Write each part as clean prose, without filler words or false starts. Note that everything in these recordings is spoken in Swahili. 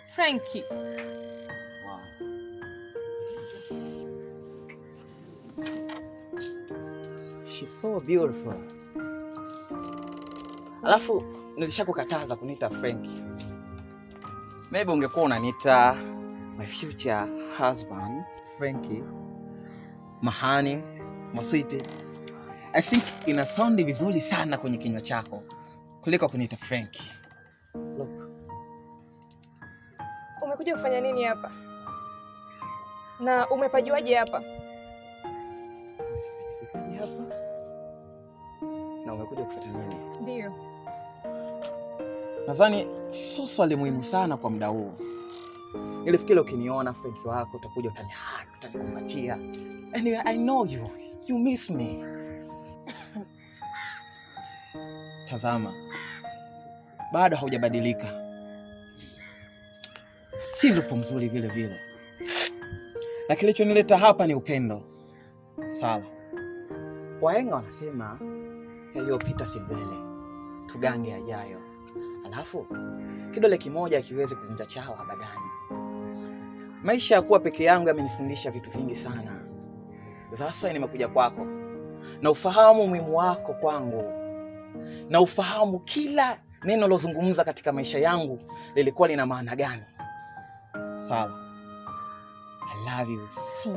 Frankie. Wow. She's so beautiful. Alafu nilishakukataza kuniita Frankie. Maybe ungekuwa unaniita my future husband, Frankie, mahani, maswiti. I think ina sound vizuri sana kwenye kinywa chako kuliko kuniita Frankie. Look. Umekuja kufanya nini hapa? Na umepajuaje hapa? Umefikaje hapa? Na umekuja kufuata nini? Ndio. Nadhani sio swali muhimu sana kwa muda huu. Nilifikiri ukiniona Frankie wako utakuja utanihug, utanikumbatia. Anyway, I know you. You miss me. Tazama. Bado haujabadilika. Sivyo mzuri vile vile. Na kilichonileta hapa ni upendo. Sawa. Wahenga wanasema yaliyopita si mbele, tugange yajayo. Alafu kidole kimoja hakiwezi kuvunja chawa abadani. Maisha ya kuwa peke yangu yamenifundisha vitu vingi sana. Sasa nimekuja kwako na ufahamu umuhimu wako kwangu, na ufahamu kila neno lozungumza katika maisha yangu lilikuwa lina maana gani. Sawa. I love you so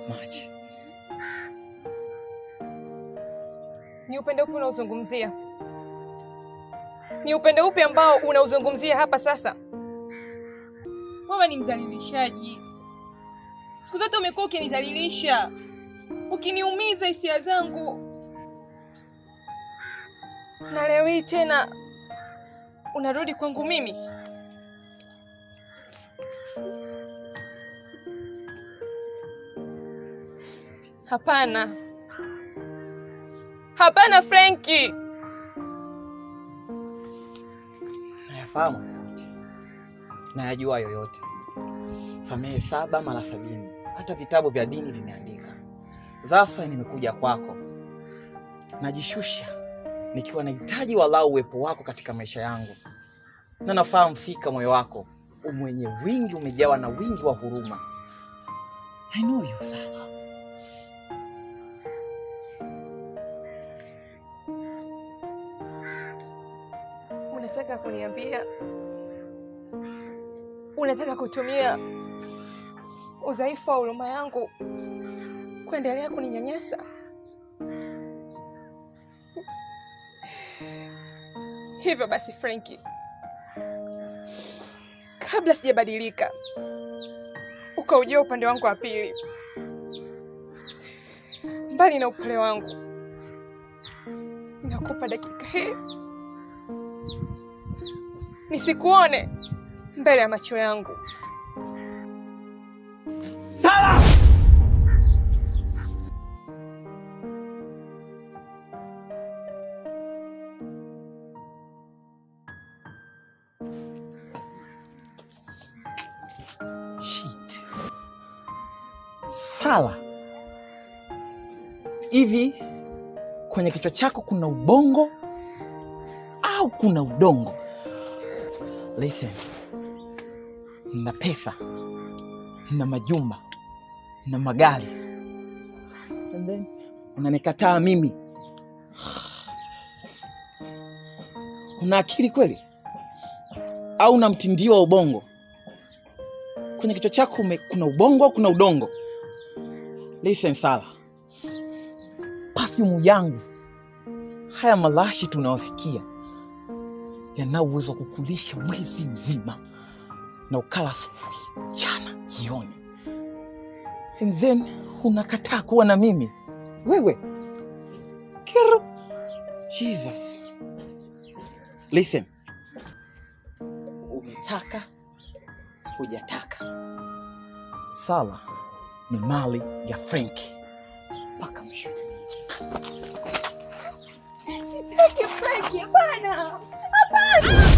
much. Ni upendo upi unaozungumzia? Ni upendo upi ambao unauzungumzia hapa sasa? Wewe ni mzalilishaji. Siku zote umekuwa ukinizalilisha, ukiniumiza hisia zangu. Na leo hii tena unarudi kwangu mimi? Hapana. Hapana Frankie. Nayafahamu yoyote. Nayajua yoyote. Samehe 7 mara 70. Hata vitabu vya dini vimeandika. Sasa nimekuja kwako. Najishusha nikiwa nahitaji walau uwepo wako katika maisha yangu. Na nafahamu fika moyo wako umwenye wingi, umejawa na wingi wa huruma. I know you, Sala. Unataka kuniambia, unataka kutumia udhaifu wa huruma yangu kuendelea kuninyanyasa? Hivyo basi Frankie, kabla sijabadilika ukaujua upande wangu wa pili, mbali na upole wangu, ninakupa dakika hii nisikuone mbele ya macho yangu. Sala! Shit. Sala. Hivi kwenye kichwa chako kuna ubongo au kuna udongo? Listen. Na pesa, na majumba, na magari. And then unanikataa mimi. Una akili kweli? Au una mtindio wa ubongo? Kwenye kichwa chako kuna ubongo au kuna udongo? Listen Sala. Perfume yangu, haya malashi tunaosikia yana uwezo kukulisha mwezi mzima na ukala asubuhi, mchana, jioni. And then unakataa kuwa na mimi. Wewe. Kero. Jesus. Listen. Unataka, hujataka. Sala ni mali ya Frankie. Paka mshuti. Sitaki Frankie, hapana. Hapana.